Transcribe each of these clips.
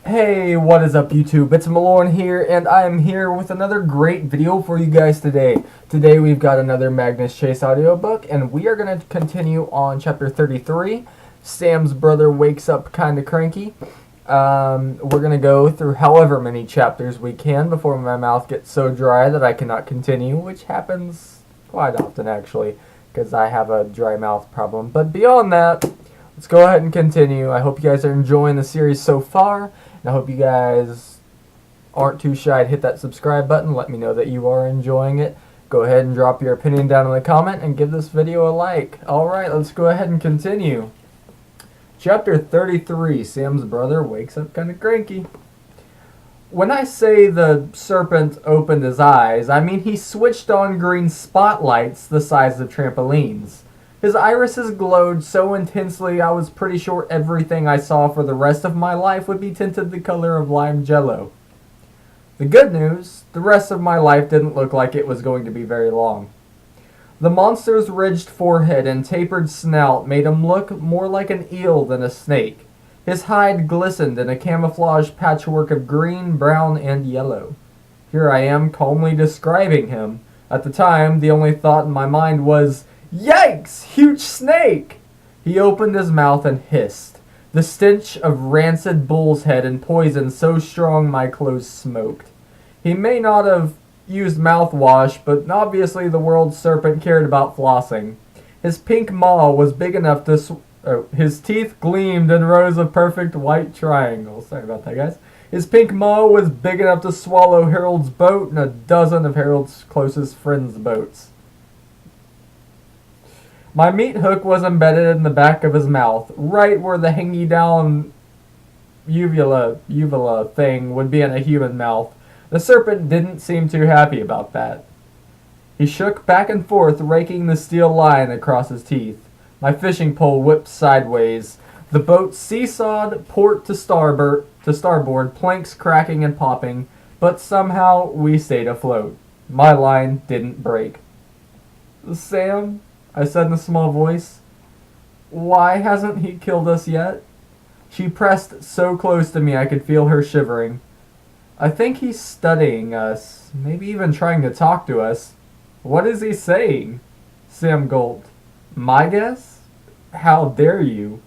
Hey, what is up YouTube? It's Malorn here, and I am here with another great video for you guys today. Today we've got another Magnus Chase audiobook, and we are going to continue on chapter 33. Sam's brother wakes up kinda cranky. We're going to go through however many chapters we can before my mouth gets so dry that I cannot continue, which happens quite often actually, because I have a dry mouth problem. But beyond that, let's go ahead and continue. I hope you guys are enjoying the series so far. And I hope you guys aren't too shy to hit that subscribe button. Let me know that you are enjoying it. Go ahead and drop your opinion down in the comment and give this video a like. Alright, let's go ahead and continue. Chapter 33, Sam's brother wakes up kinda cranky. When I say the serpent opened his eyes, I mean he switched on green spotlights the size of trampolines. His irises glowed so intensely I was pretty sure everything I saw for the rest of my life would be tinted the color of lime jello. The good news, the rest of my life didn't look like it was going to be very long. The monster's ridged forehead and tapered snout made him look more like an eel than a snake. His hide glistened in a camouflage patchwork of green, brown, and yellow. Here I am calmly describing him. At the time, the only thought in my mind was, "Yikes! Huge snake!" He opened his mouth and hissed. The stench of rancid bull's head and poison so strong my clothes smoked. He may not have used mouthwash, but obviously the world serpent cared about flossing. His pink maw was big enough to his teeth gleamed in rows of perfect white triangles. Sorry about that, guys. His pink maw was big enough to swallow Harold's boat and a dozen of Harold's closest friends' boats. My meat hook was embedded in the back of his mouth, right where the hangy down uvula thing would be in a human mouth. The serpent didn't seem too happy about that. He shook back and forth, raking the steel line across his teeth. My fishing pole whipped sideways. The boat seesawed port to starboard, planks cracking and popping, but somehow we stayed afloat. My line didn't break. "Sam," I said in a small voice, "why hasn't he killed us yet?" She pressed so close to me I could feel her shivering. "I think he's studying us, maybe even trying to talk to us." "What is he saying?" Sam gulped. "My guess? How dare you?"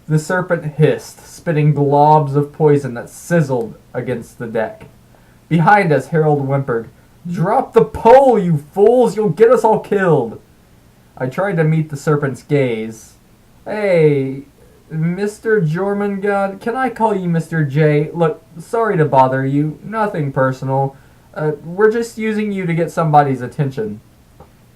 The serpent hissed, spitting globs of poison that sizzled against the deck. Behind us, Harold whimpered, "Drop the pole, you fools! You'll get us all killed!" I tried to meet the serpent's gaze. "Hey, Mr. Jormungand, can I call you Mr. J? Look, sorry to bother you. Nothing personal. We're just using you to get somebody's attention."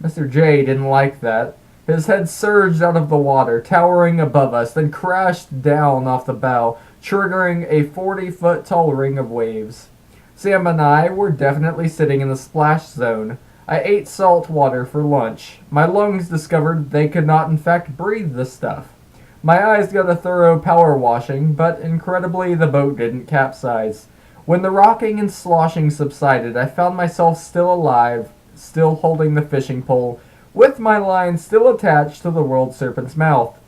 Mr. J didn't like that. His head surged out of the water, towering above us, then crashed down off the bow, triggering a 40-foot-tall ring of waves. Sam and I were definitely sitting in the splash zone. I ate salt water for lunch. My lungs discovered they could not in fact breathe the stuff. My eyes got a thorough power washing, but incredibly the boat didn't capsize. When the rocking and sloshing subsided, I found myself still alive, still holding the fishing pole, with my line still attached to the world serpent's mouth.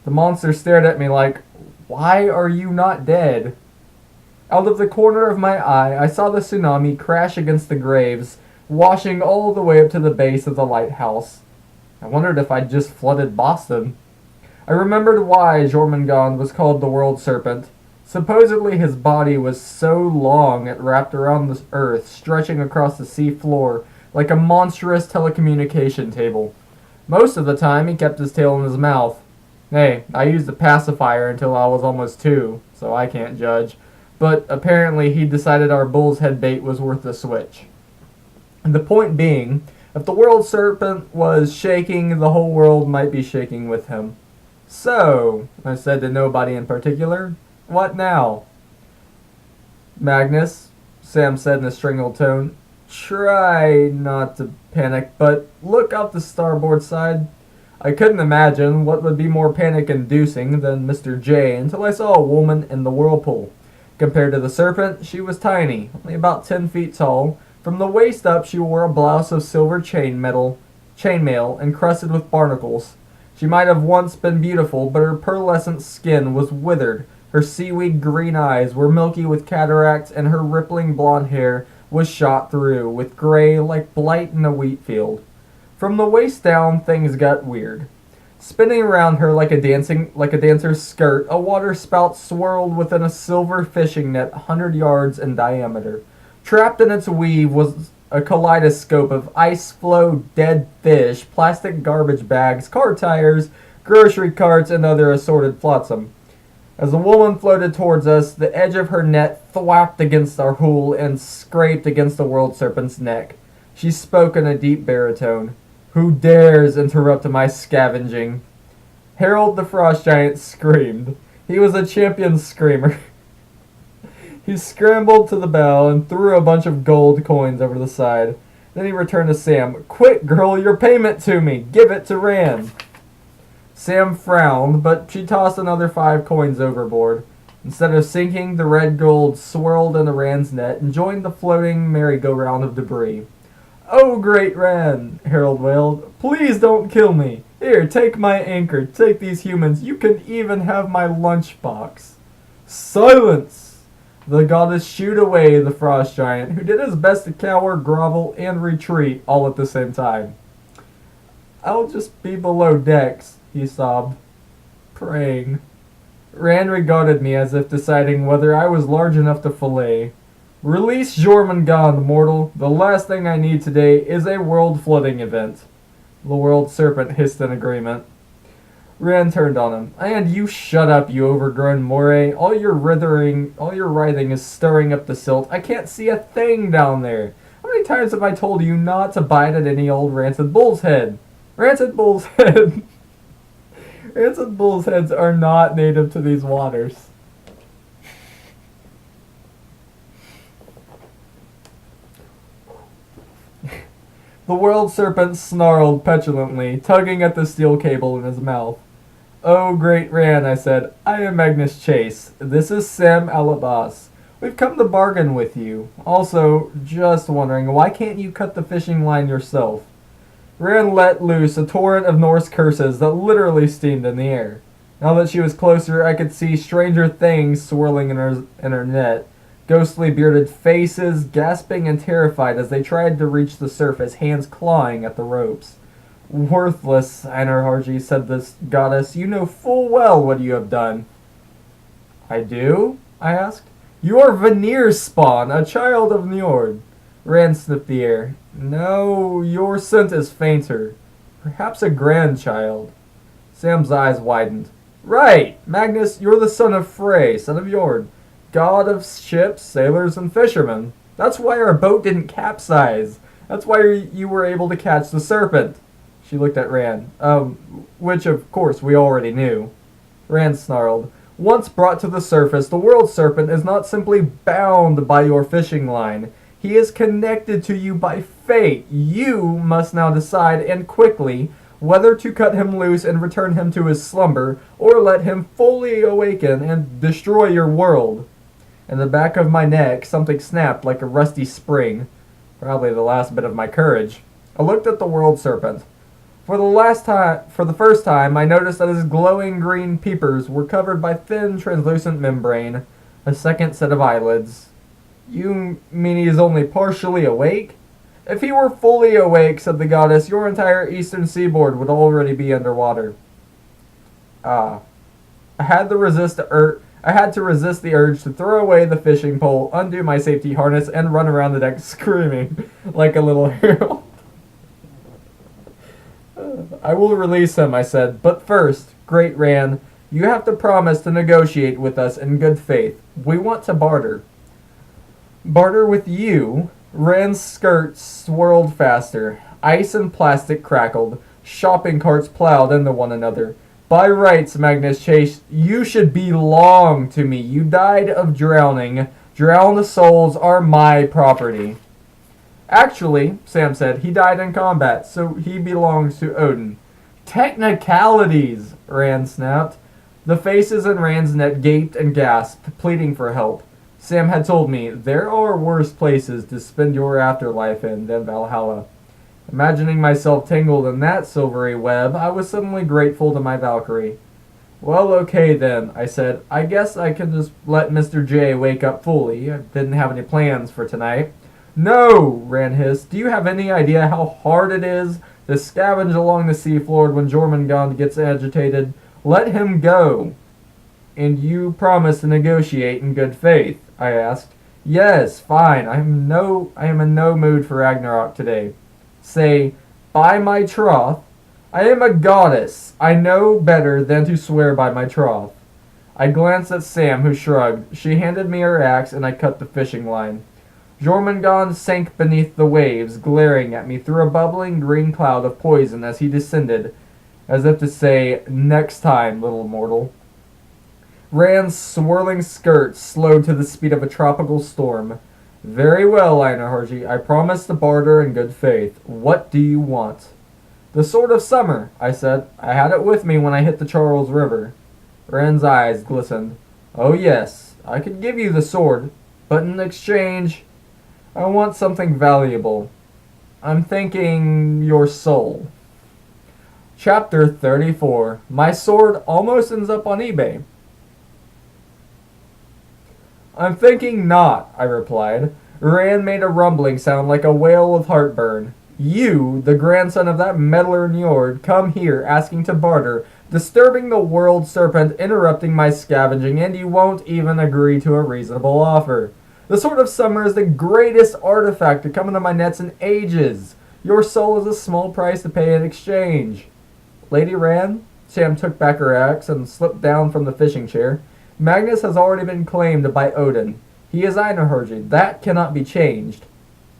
The monster stared at me like, "Why are you not dead?" Out of the corner of my eye, I saw the tsunami crash against the graves, washing all the way up to the base of the lighthouse. I wondered if I'd just flooded Boston. I remembered why Jormungand was called the World Serpent. Supposedly his body was so long it wrapped around the earth, stretching across the sea floor like a monstrous telecommunication table. Most of the time he kept his tail in his mouth. Hey, I used a pacifier until I was almost 2, so I can't judge. But apparently he decided our bull's head bait was worth the switch. The point being, if the world serpent was shaking, the whole world might be shaking with him. "So," I said to nobody in particular, "what now?" "Magnus," Sam said in a strangled tone, "try not to panic, but look out the starboard side." I couldn't imagine what would be more panic-inducing than Mr. J until I saw a woman in the whirlpool. Compared to the serpent, she was tiny, only about 10 feet tall. From the waist up, she wore a blouse of silver chainmail encrusted with barnacles. She might have once been beautiful, but her pearlescent skin was withered, Her seaweed green eyes were milky with cataracts, and her rippling blonde hair was shot through with gray like blight in a wheat field. From the waist down, things got weird. Spinning around her like a dancer's skirt, a water spout swirled within a silver fishing net 100 yards in diameter. Trapped in its weave was a kaleidoscope of ice floe, dead fish, plastic garbage bags, car tires, grocery carts, and other assorted flotsam. As the woman floated towards us, the edge of her net thwapped against our hull and scraped against the world serpent's neck. She spoke in a deep baritone. "Who dares interrupt my scavenging?" Harold the Frost Giant screamed. He was a champion screamer. He scrambled to the bow and threw a bunch of gold coins over the side. Then he returned to Sam. "Quick, girl, your payment to me. Give it to Rand." Sam frowned, but she tossed another 5 coins overboard. Instead of sinking, the red gold swirled into Rand's net and joined the floating merry-go-round of debris. "Oh, great Rand," Harold wailed. "Please don't kill me. Here, take my anchor. Take these humans. You can even have my lunchbox." "Silence!" The goddess shooed away the frost giant, who did his best to cower, grovel, and retreat all at the same time. "I'll just be below decks," he sobbed, praying. Rand regarded me as if deciding whether I was large enough to fillet. "Release Jormungand, mortal. The last thing I need today is a world flooding event." The world serpent hissed in agreement. Rand turned on him. "And you shut up, you overgrown moray. All your writhing is stirring up the silt. I can't see a thing down there. How many times have I told you not to bite at any old rancid bull's head?" Rancid bull's head. Rancid bull's heads are not native to these waters. The world serpent snarled petulantly, tugging at the steel cable in his mouth. "Oh, great Rand," I said. "I am Magnus Chase. This is Sam Alabas. We've come to bargain with you. Also, just wondering, why can't you cut the fishing line yourself?" Rand let loose a torrent of Norse curses that literally steamed in the air. Now that she was closer, I could see stranger things swirling in her net. Ghostly bearded faces, gasping and terrified as they tried to reach the surface, hands clawing at the ropes. "Worthless, Einarharji," said this goddess. "You know full well what you have done." "I do?" I asked. "You are Veneer's spawn, a child of Njord." Rand sniffed the air. "No, your scent is fainter. Perhaps a grandchild." Sam's eyes widened. "Right! Magnus, you're the son of Frey, son of Njord. God of ships, sailors, and fishermen. That's why our boat didn't capsize. That's why you were able to catch the serpent." She looked at Rand. Which of course we already knew. Rand snarled. "Once brought to the surface, the world serpent is not simply bound by your fishing line. He is connected to you by fate. You must now decide, and quickly, whether to cut him loose and return him to his slumber, or let him fully awaken and destroy your world." In the back of my neck, something snapped like a rusty spring. Probably the last bit of my courage. I looked at the world serpent. For the first time, I noticed that his glowing green peepers were covered by thin, translucent membrane, a second set of eyelids. "You mean he is only partially awake?" "If he were fully awake," said the goddess, "your entire eastern seaboard would already be underwater." I had to resist the urge to throw away the fishing pole, undo my safety harness, and run around the deck screaming like a little hero. "I will release him," I said. "But first, great Rand, you have to promise to negotiate with us in good faith. We want to barter." "Barter with you?" Rand's skirt swirled faster. Ice and plastic crackled. Shopping carts plowed into one another. "By rights, Magnus Chase, you should belong to me. You died of drowning. Drowned souls are my property." "Actually," Sam said, "he died in combat, so he belongs to Odin." "Technicalities," Rand snapped. The faces in Rand's net gaped and gasped, pleading for help. Sam had told me, "There are worse places to spend your afterlife in than Valhalla." Imagining myself tangled in that silvery web, I was suddenly grateful to my Valkyrie. Well, okay then, I said. I guess I can just let Mr. J wake up fully. I didn't have any plans for tonight. No, Rand hissed. Do you have any idea how hard it is to scavenge along the seafloor when Jormungand gets agitated? Let him go. And you promise to negotiate in good faith? I asked. Yes, fine. I am in no mood for Ragnarok today. Say, by my troth, I am a goddess. I know better than to swear by my troth. I glanced at Sam, who shrugged. She handed me her axe, and I cut the fishing line. Jormungand sank beneath the waves, glaring at me through a bubbling green cloud of poison as he descended, as if to say, next time, little mortal. Rand's swirling skirts slowed to the speed of a tropical storm. Very well, Einarharji. I promise to barter in good faith. What do you want? The Sword of Summer, I said. I had it with me when I hit the Charles River. Rand's eyes glistened. Oh yes, I could give you the sword, but in exchange, I want something valuable. I'm thinking your soul. Chapter 34. My sword almost ends up on eBay. I'm thinking not, I replied. Rand made a rumbling sound like a wail of heartburn. You, the grandson of that meddler Njord, come here asking to barter, disturbing the world serpent, interrupting my scavenging, and you won't even agree to a reasonable offer. The Sword of Summer is the greatest artifact to come into my nets in ages. Your soul is a small price to pay in exchange. Lady Rand? Sam took back her axe and slipped down from the fishing chair. Magnus has already been claimed by Odin. He is Einarharji. That cannot be changed.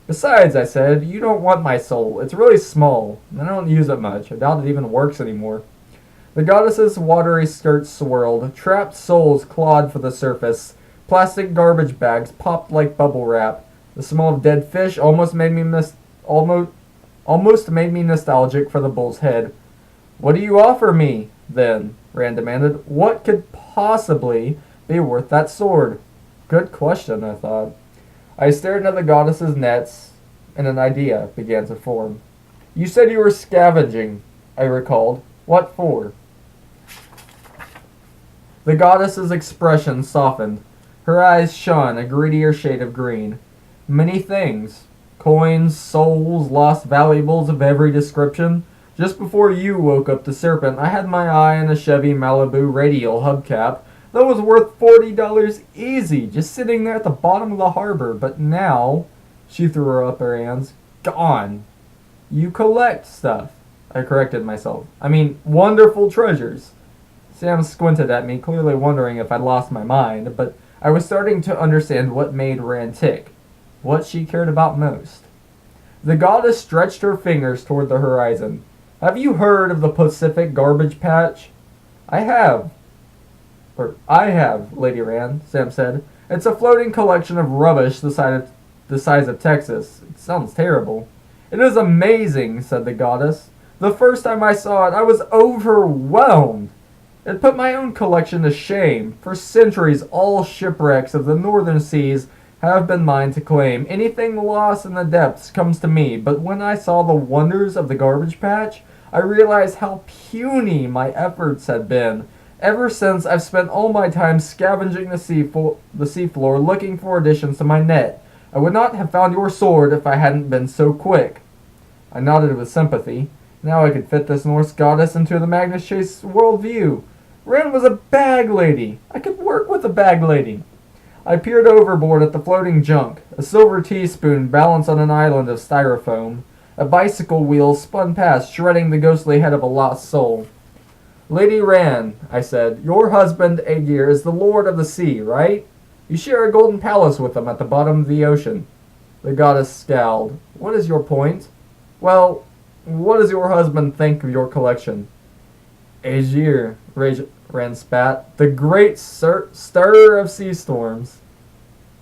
Besides, I said, you don't want my soul. It's really small. I don't use it much. I doubt it even works anymore. The goddess's watery skirts swirled. Trapped souls clawed for the surface. Plastic garbage bags popped like bubble wrap. The smell of dead fish almost made me nostalgic for the bull's head. What do you offer me, then? Rand demanded. What could possibly be worth that sword? Good question, I thought. I stared into the goddess's nets, and an idea began to form. You said you were scavenging, I recalled. What for? The goddess's expression softened. Her eyes shone a greedier shade of green. Many things. Coins, souls, lost valuables of every description. Just before you woke up the serpent, I had my eye on a Chevy Malibu radial hubcap that was worth $40 easy, just sitting there at the bottom of the harbor. But now, she threw up her hands, gone. You collect stuff, I corrected myself. I mean, wonderful treasures. Sam squinted at me, clearly wondering if I'd lost my mind, but I was starting to understand what made Rand tick, what she cared about most. The goddess stretched her fingers toward the horizon. Have you heard of the Pacific Garbage Patch? I have, Lady Rand, Sam said. It's a floating collection of rubbish the size of Texas. It sounds terrible. It is amazing, said the goddess. The first time I saw it, I was overwhelmed. It put my own collection to shame. For centuries, all shipwrecks of the northern seas have been mine to claim. Anything lost in the depths comes to me. But when I saw the wonders of the garbage patch, I realized how puny my efforts had been. Ever since, I've spent all my time scavenging the seafloor looking for additions to my net. I would not have found your sword if I hadn't been so quick. I nodded with sympathy. Now I could fit this Norse goddess into the Magnus Chase worldview. Rand was a bag lady. I could work with a bag lady. I peered overboard at the floating junk. A silver teaspoon balanced on an island of styrofoam. A bicycle wheel spun past, shredding the ghostly head of a lost soul. Lady Rand, I said, your husband, Aegir, is the lord of the sea, right? You share a golden palace with him at the bottom of the ocean. The goddess scowled. What is your point? Well, what does your husband think of your collection? Aegir, Rand spat. The great stirrer of sea storms.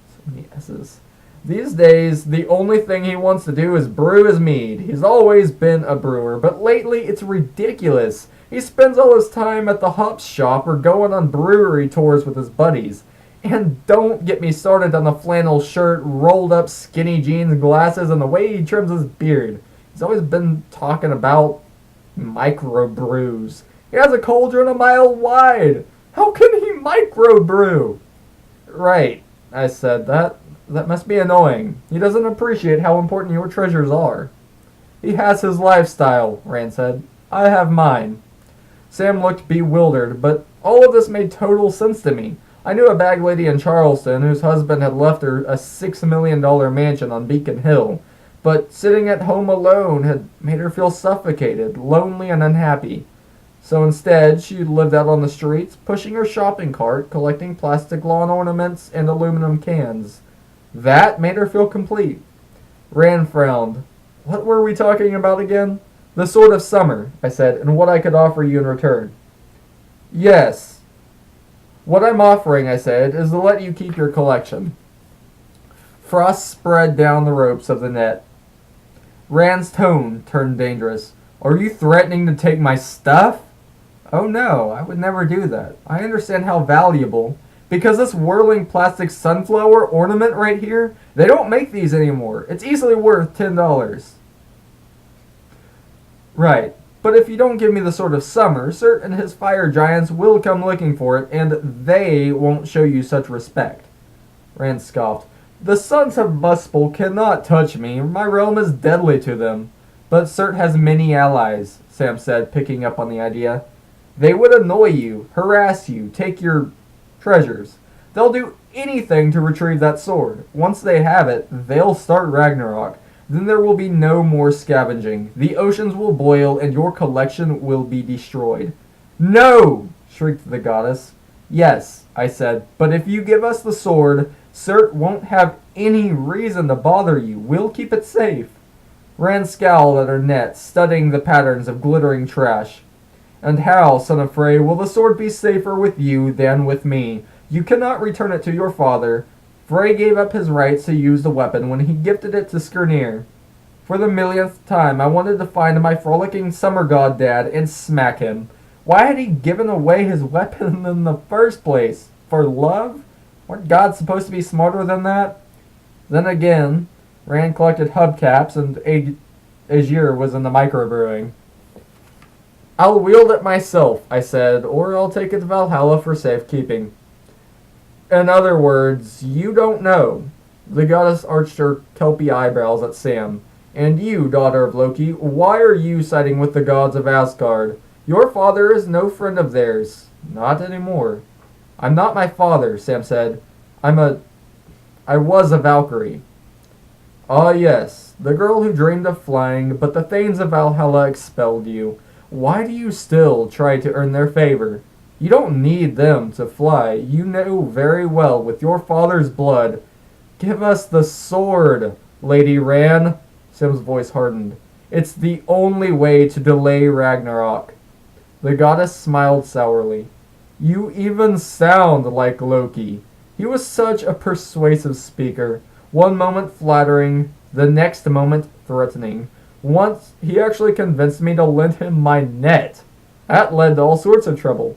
So many S's. These days, the only thing he wants to do is brew his mead. He's always been a brewer, but lately it's ridiculous. He spends all his time at the hop shop or going on brewery tours with his buddies. And don't get me started on the flannel shirt, rolled up skinny jeans, glasses, and the way he trims his beard. He's always been talking about microbrews. He has a cauldron a mile wide. How can he microbrew? Right, I said. That must be annoying. He doesn't appreciate how important your treasures are. He has his lifestyle, Rand said. I have mine. Sam looked bewildered, but all of this made total sense to me. I knew a bag lady in Charleston whose husband had left her a $6 million mansion on Beacon Hill, but sitting at home alone had made her feel suffocated, lonely, and unhappy. So instead, she lived out on the streets, pushing her shopping cart, collecting plastic lawn ornaments and aluminum cans. That made her feel complete. Rand frowned. What were we talking about again? The Sword of Summer, I said, and what I could offer you in return. Yes. What I'm offering, I said, is to let you keep your collection. Frost spread down the ropes of the net. Rand's tone turned dangerous. Are you threatening to take my stuff? Oh no, I would never do that. I understand how valuable. Because this whirling plastic sunflower ornament right here, they don't make these anymore. It's easily worth $10. Right. But if you don't give me the Sword of Summer, Cert and his fire giants will come looking for it, and they won't show you such respect. Rand scoffed. The sons of Muspel cannot touch me. My realm is deadly to them. But Cert has many allies, Sam said, picking up on the idea. They would annoy you, harass you, take your treasures. They'll do anything to retrieve that sword. Once they have it, they'll start Ragnarok. Then there will be no more scavenging. The oceans will boil and your collection will be destroyed. No! Shrieked the goddess. Yes, I said, but if you give us the sword, Cert won't have any reason to bother you. We'll keep it safe. Rand scowled at her net, studying the patterns of glittering trash. And how, son of Frey, will the sword be safer with you than with me? You cannot return it to your father. Frey gave up his rights to use the weapon when he gifted it to Skirnir. For the millionth time, I wanted to find my frolicking summer god dad and smack him. Why had he given away his weapon in the first place? For love? Weren't gods supposed to be smarter than that? Then again, Rand collected hubcaps and Aegir was in the microbrewing. I'll wield it myself, I said, or I'll take it to Valhalla for safekeeping. In other words, you don't know. The goddess arched her kelpie eyebrows at Sam. And you, daughter of Loki, why are you siding with the gods of Asgard? Your father is no friend of theirs. Not anymore. I'm not my father, Sam said. I was a Valkyrie. Ah yes, the girl who dreamed of flying, but the Thanes of Valhalla expelled you. Why do you still try to earn their favor? You don't need them to fly. You know very well with your father's blood. Give us the sword, Lady Ran. Sim's voice hardened. It's the only way to delay Ragnarok. The goddess smiled sourly. You even sound like Loki. He was such a persuasive speaker. One moment flattering, the next moment threatening. Once, he actually convinced me to lend him my net. That led to all sorts of trouble.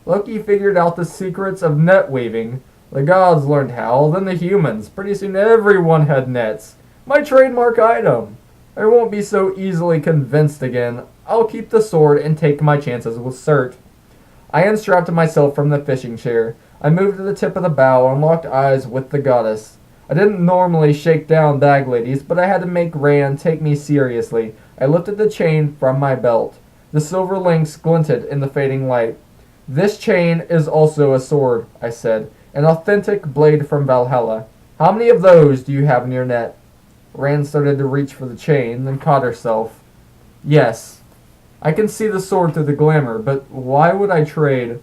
Loki figured out the secrets of net weaving. The gods learned how, then the humans. Pretty soon everyone had nets. My trademark item. I won't be so easily convinced again. I'll keep the sword and take my chances with Cert. I unstrapped myself from the fishing chair. I moved to the tip of the bow and locked eyes with the goddess. I didn't normally shake down bag ladies, but I had to make Rand take me seriously. I lifted the chain from my belt. The silver links glinted in the fading light. This chain is also a sword, I said. An authentic blade from Valhalla. How many of those do you have in your net? Rand started to reach for the chain, then caught herself. Yes. I can see the sword through the glamour, but why would I trade?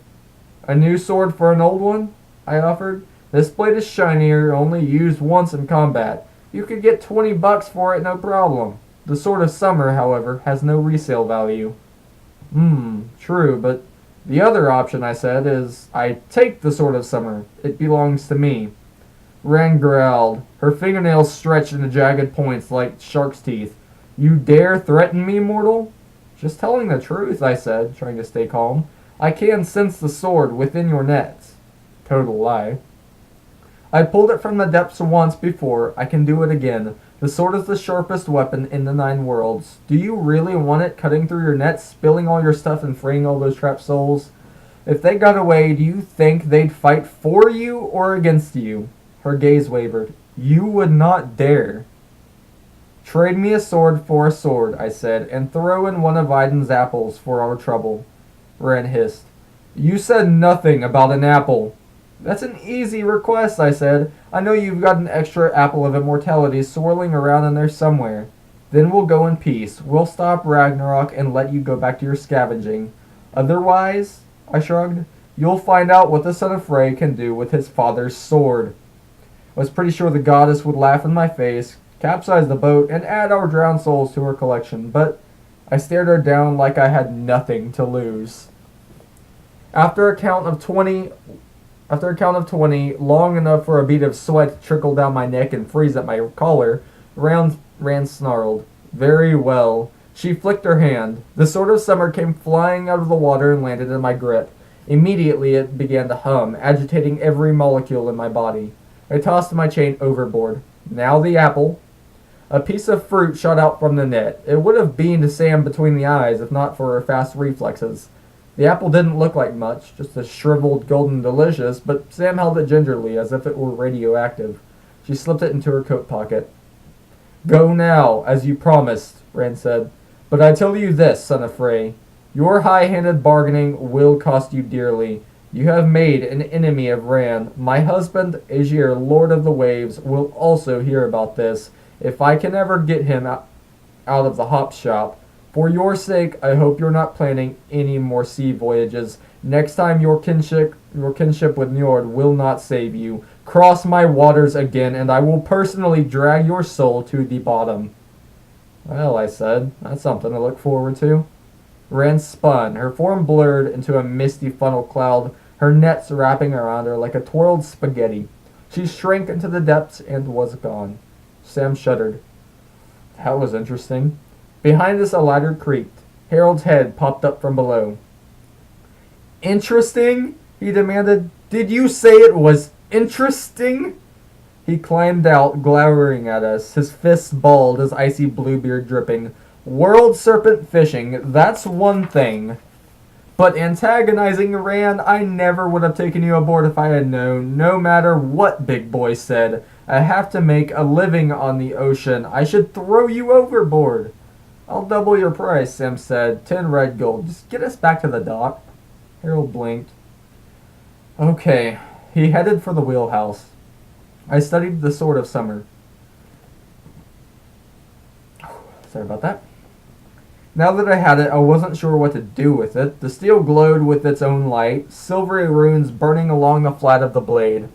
A new sword for an old one? I offered. This blade is shinier, only used once in combat. You could get $20 for it, no problem. The Sword of Summer, however, has no resale value. True, but the other option, I said, is I take the Sword of Summer. It belongs to me. Rand growled. Her fingernails stretched into jagged points like shark's teeth. You dare threaten me, mortal? Just telling the truth, I said, trying to stay calm. I can sense the sword within your nets. Total lie. I pulled it from the depths once before. I can do it again. The sword is the sharpest weapon in the 9 worlds. Do you really want it cutting through your net, spilling all your stuff, and freeing all those trapped souls? If they got away, do you think they'd fight for you or against you? Her gaze wavered. You would not dare. Trade me a sword for a sword, I said, and throw in one of Iden's apples for our trouble. Ran hissed. You said nothing about an apple. That's an easy request, I said. I know you've got an extra apple of immortality swirling around in there somewhere. Then we'll go in peace. We'll stop Ragnarok and let you go back to your scavenging. Otherwise, I shrugged, you'll find out what the son of Frey can do with his father's sword. I was pretty sure the goddess would laugh in my face, capsize the boat, and add our drowned souls to her collection, but I stared her down like I had nothing to lose. After a count of 20, long enough for a bead of sweat to trickle down my neck and freeze at my collar, Rand snarled. Very well. She flicked her hand. The sword of summer came flying out of the water and landed in my grip. Immediately it began to hum, agitating every molecule in my body. I tossed my chain overboard. Now the apple. A piece of fruit shot out from the net. It would have beamed Sam between the eyes if not for her fast reflexes. The apple didn't look like much, just a shriveled golden delicious, but Sam held it gingerly as if it were radioactive. She slipped it into her coat pocket. Go now, as you promised, Rand said. But I tell you this, son of Frey. Your high-handed bargaining will cost you dearly. You have made an enemy of Rand. My husband, Aegir, Lord of the Waves, will also hear about this, if I can ever get him out of the hop shop. For your sake, I hope you're not planning any more sea voyages. Next time your kinship with Njord will not save you. Cross my waters again, and I will personally drag your soul to the bottom. Well, I said, that's something to look forward to. Rand spun, her form blurred into a misty funnel cloud, her nets wrapping around her like a twirled spaghetti. She shrank into the depths and was gone. Sam shuddered. That was interesting. Behind us a ladder creaked. Harold's head popped up from below. Interesting? He demanded. Did you say it was interesting? He climbed out, glowering at us, his fists balled, his icy blue beard dripping. World serpent fishing, that's one thing. But antagonizing Rand, I never would have taken you aboard if I had known, no matter what Big Boy said. I have to make a living on the ocean. I should throw you overboard. I'll double your price, Sam said. 10 red gold. Just get us back to the dock. Harold blinked. Okay. He headed for the wheelhouse. I studied the Sword of Summer. Sorry about that. Now that I had it, I wasn't sure what to do with it. The steel glowed with its own light, silvery runes burning along the flat of the blade.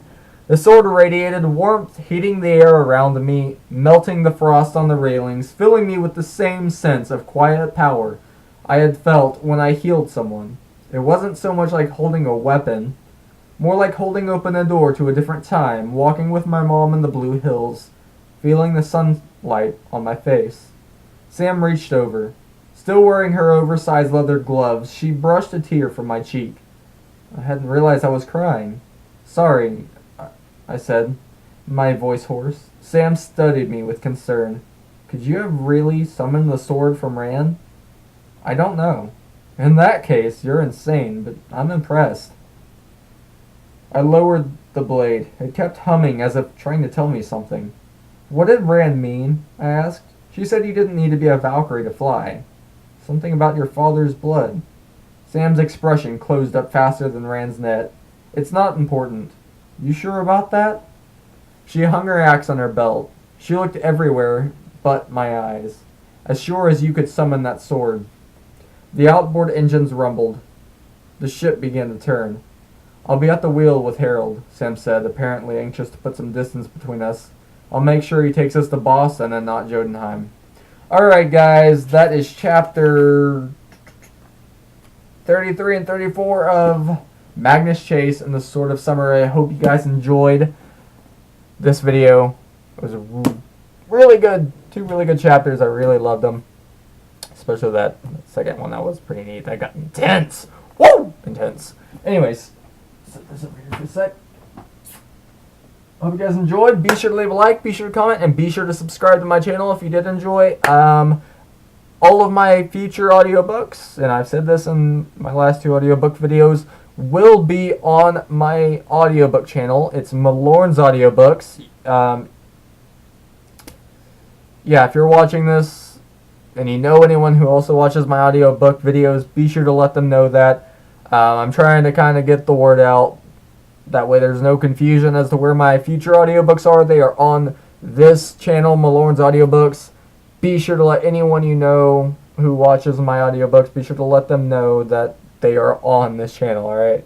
The sword radiated warmth, heating the air around me, melting the frost on the railings, filling me with the same sense of quiet power I had felt when I healed someone. It wasn't so much like holding a weapon, more like holding open a door to a different time, walking with my mom in the blue hills, feeling the sunlight on my face. Sam reached over. Still wearing her oversized leather gloves, she brushed a tear from my cheek. I hadn't realized I was crying. Sorry, I said, my voice hoarse. Sam studied me with concern. Could you have really summoned the sword from Rand? I don't know. In that case, you're insane, but I'm impressed. I lowered the blade. It kept humming as if trying to tell me something. What did Rand mean? I asked. She said you didn't need to be a Valkyrie to fly. Something about your father's blood. Sam's expression closed up faster than Rand's net. It's not important. You sure about that? She hung her axe on her belt. She looked everywhere but my eyes. As sure as you could summon that sword. The outboard engines rumbled. The ship began to turn. I'll be at the wheel with Harold, Sam said, apparently anxious to put some distance between us. I'll make sure he takes us to Boston and not Jotunheim. Alright guys, that is chapter 33 and 34 of Magnus Chase and the Sword of Summer. I hope you guys enjoyed this video. It was a really good, 2 really good chapters. I really loved them. Especially that second one, that was pretty neat. That got intense. Woo! Intense. Anyways, set this over here for a sec. Hope you guys enjoyed. Be sure to leave a like, be sure to comment, and be sure to subscribe to my channel if you did enjoy. All of my future audiobooks, and I've said this in my last 2 audiobook videos, will be on my audiobook channel. It's Malorne's Audiobooks. Yeah, if you're watching this and you know anyone who also watches my audiobook videos, be sure to let them know that. I'm trying to kind of get the word out. That way there's no confusion as to where my future audiobooks are. They are on this channel, Malorne's Audiobooks. Be sure to let anyone you know who watches my audiobooks, be sure to let them know that they are on this channel, alright?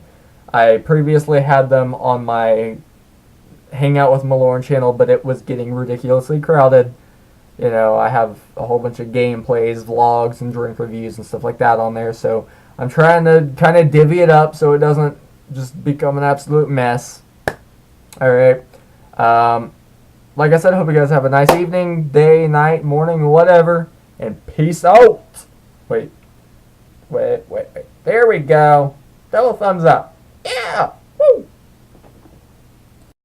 I previously had them on my Hangout with Malorne channel, but it was getting ridiculously crowded. You know, I have a whole bunch of gameplays, vlogs, and drink reviews and stuff like that on there, so I'm trying to kind of divvy it up so it doesn't just become an absolute mess. Alright. Like I said, I hope you guys have a nice evening, day, night, morning, whatever. And peace out. Wait. There we go. Double thumbs up. Yeah.